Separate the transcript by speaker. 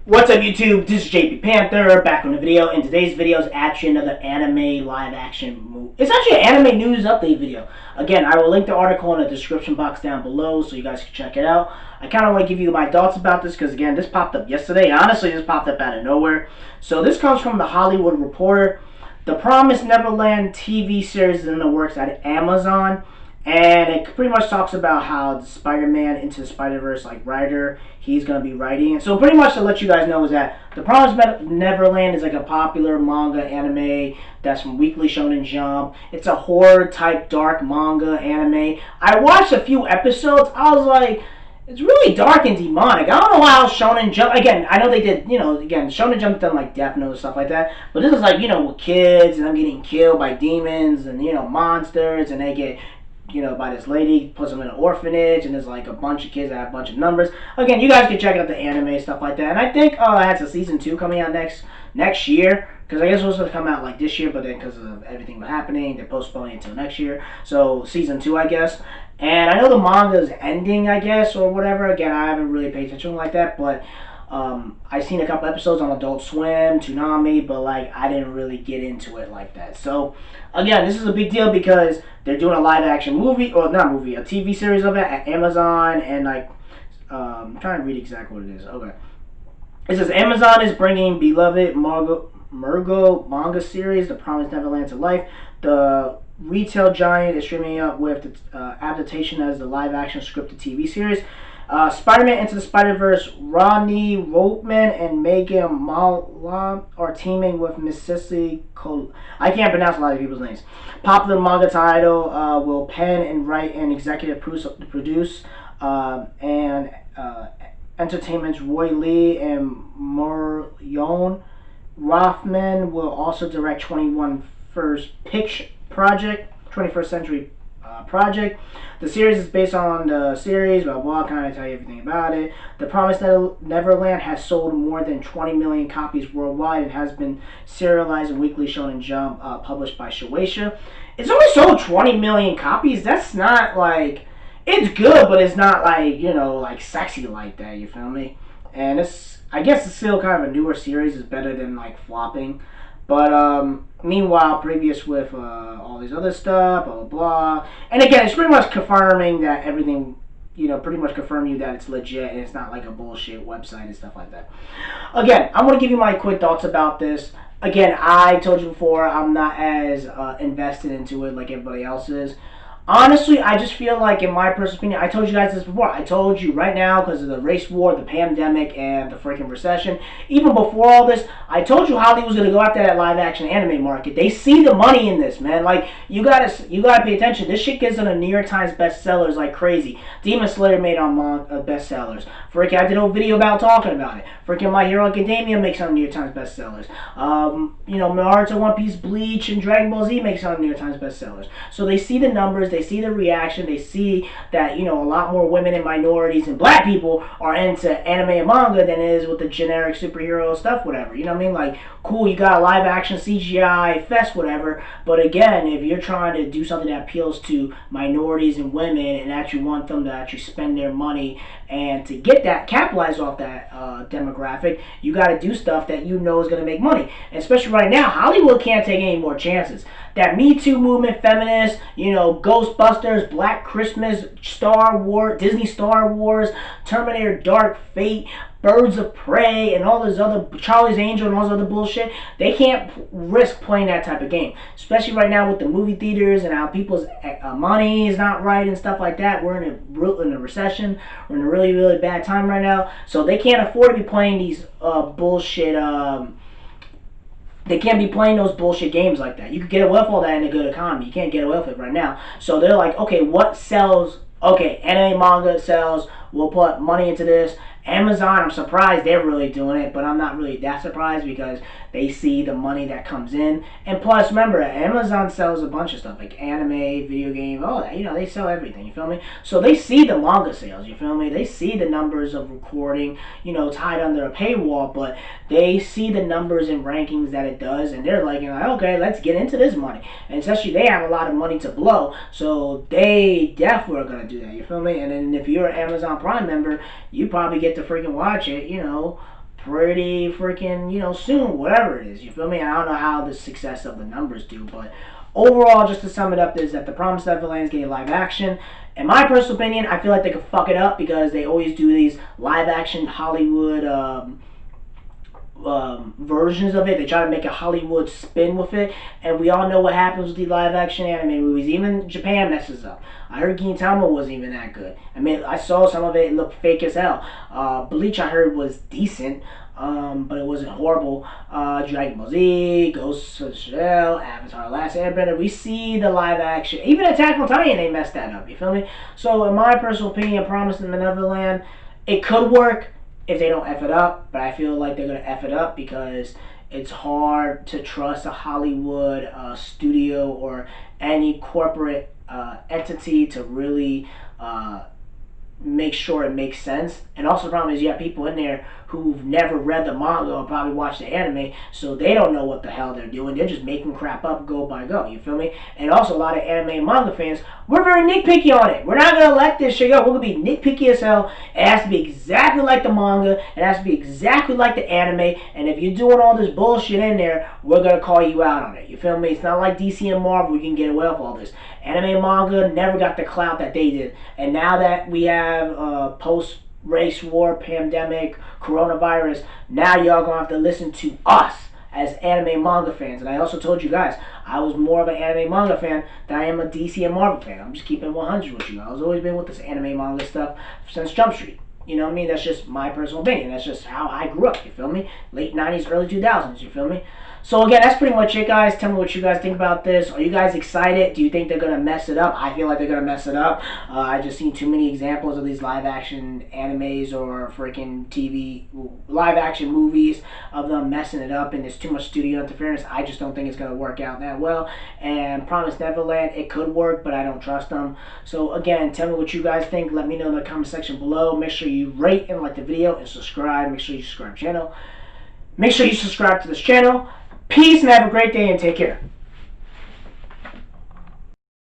Speaker 1: What's up YouTube? This is JP Panther back on the video. In today's video is actually another anime live action movie. It's actually an anime news update video. Again, I will link the article in the description box down below so you guys can check it out. I kind of want to give you my thoughts about this because again, this popped up yesterday. Honestly, this popped up out of nowhere. So this comes from the Hollywood Reporter. The Promised Neverland TV series is in the works at Amazon. And it pretty much talks about how the Spider-Man Into the Spider-Verse writer, he's going to be writing it. So pretty much to let you guys know is that The Promised Neverland is like a popular manga anime that's from Weekly Shonen Jump. It's a horror type dark manga anime. I watched a few episodes. I was like, it's really dark and demonic. I don't know how Shonen Jump, again, I know they did, again, Shonen Jump done like Death Note and stuff like that. But this is like, with kids and them getting killed by demons and, monsters, and they get by this lady, puts them in an orphanage, and there's like a bunch of kids that have a bunch of numbers. Again, you guys can check out the anime, stuff like that. And I think it has a season 2 coming out next year, because I guess it was supposed to come out like this year, but then because of everything happening, they're postponing it until next year. So season 2, I guess. And I know the manga is ending, I guess, or whatever. Again, I haven't really paid attention like that, but I've seen a couple episodes on Adult Swim, Toonami, but I didn't really get into it like that. So again, this is a big deal because they're doing a live action movie, or not movie, a TV series of it at Amazon, and I'm trying to read exactly what it is. Okay, it says Amazon is bringing beloved Murgo manga series, The Promised Neverland, to life. The retail giant is streaming up with the adaptation as the live action scripted TV series. Spider-Man Into the Spider-Verse, Rodney Rothman and Megan Mala are teaming with Miss Cicely Cole. I can't pronounce a lot of people's names. Popular manga title will pen and write and executive produce. And Entertainment's Roy Lee and Marion Rothman will also direct 21st Century project. The series is based on the series, blah blah, kind of tell you everything about it. The Promised Neverland has sold more than 20 million copies worldwide and has been serialized in Weekly Shonen Jump, published by Shueisha. It's only sold 20 million copies. That's not it's good, but it's not sexy like that, you feel me? And I guess it's still kind of a newer series. It's better than flopping. But meanwhile, previous with all these other stuff, blah blah blah, and again, it's pretty much confirming that everything, pretty much confirm you that it's legit and it's not like a bullshit website and stuff like that. Again, I'm gonna give you my quick thoughts about this. Again, I told you before, I'm not as invested into it like everybody else is. Honestly, I just feel like, in my personal opinion, I told you guys this before. I told you right now, because of the race war, the pandemic, and the freaking recession. Even before all this, I told you Hollywood was going to go after that live-action anime market. They see the money in this, man. You gotta pay attention. This shit gets on the New York Times bestsellers like crazy. Demon Slayer made on bestsellers. Freaking, I did a whole video about talking about it. Freaking My Hero Academia makes on New York Times bestsellers. Naruto, One Piece, Bleach, and Dragon Ball Z makes on New York Times bestsellers. So they see the numbers. They see the reaction. They see that, a lot more women and minorities and black people are into anime and manga than it is with the generic superhero stuff, whatever. You know what I mean? Cool, you got a live action CGI fest, whatever. But again, if you're trying to do something that appeals to minorities and women and actually want them to actually spend their money and to get that, capitalize off that demographic, you got to do stuff that is going to make money. And especially right now, Hollywood can't take any more chances. That Me Too movement, feminists, Ghostbusters, Black Christmas, Star Wars, Disney Star Wars, Terminator Dark Fate, Birds of Prey, and all this other, Charlie's Angel and all this other bullshit, they can't risk playing that type of game. Especially right now with the movie theaters and how people's money is not right and stuff like that. We're in a recession. We're in a really, really bad time right now. So they can't afford to be playing these bullshit, they can't be playing those bullshit games like that. You could get away with all that in a good economy. You can't get away with it right now. So they're like, okay, what sells? Okay, anime manga sells. We'll put money into this. Amazon, I'm surprised they're really doing it, but I'm not really that surprised because they see the money that comes in. And plus, remember, Amazon sells a bunch of stuff, like anime, video game, all that. They sell everything, you feel me? So they see the manga sales, you feel me? They see the numbers of recording, tied under a paywall, but they see the numbers and rankings that it does, and they're like, okay, let's get into this money. And especially they have a lot of money to blow, so they definitely are going to do that, you feel me? And then if you're an Amazon Prime member, you probably get to freaking watch it, pretty freaking, soon, whatever it is. You feel me? I don't know how the success of the numbers do, but overall, just to sum it up, is that The Promised Neverland is getting live action. In my personal opinion, I feel like they could fuck it up because they always do these live action Hollywood versions of it. They try to make a Hollywood spin with it, and we all know what happens with the live action anime movies. Even Japan messes up. I heard Gintama wasn't even that good. I mean, I saw some of it, it looked fake as hell. Bleach, I heard, was decent, but it wasn't horrible. Dragon Ball Z, Ghost of the Shell, Avatar: Last Airbender, we see the live action. Even Attack on Titan, they messed that up, you feel me? So, in my personal opinion, Promised in the Neverland, it could work if they don't F it up, but I feel like they're going to F it up because it's hard to trust a Hollywood studio or any corporate entity to really make sure it makes sense. And also the problem is you have people in there who've never read the manga or probably watched the anime, so they don't know what the hell they're doing. They're just making crap up go by go, you feel me? And also a lot of anime and manga fans, we're very nitpicky on it. We're not going to let this shit go. We're going to be nitpicky as hell. It has to be exactly like the manga. It has to be exactly like the anime. And if you're doing all this bullshit in there, we're going to call you out on it. You feel me? It's not like DC and Marvel, we can get away with all this. Anime and manga never got the clout that they did. And now that we have post-race war, pandemic, coronavirus, now y'all going to have to listen to us as anime manga fans. And I also told you guys, I was more of an anime manga fan than I am a DC and Marvel fan. I'm just keeping 100 with you. I was always been with this anime manga stuff since Jump Street. You know what I mean? That's just my personal opinion. That's just how I grew up, you feel me? Late 90s, early 2000s, you feel me? So again, that's pretty much it, guys. Tell me what you guys think about this. Are you guys excited? Do you think they're going to mess it up? I feel like they're going to mess it up. I just seen too many examples of these live-action animes or freaking TV, live-action movies of them messing it up, and there's too much studio interference. I just don't think it's going to work out that well. And Promised Neverland, it could work, but I don't trust them. So again, tell me what you guys think. Let me know in the comment section below. Make sure you rate and like the video and subscribe. Make sure you subscribe to the channel. Make sure you subscribe to this channel. Peace and have a great day and take care.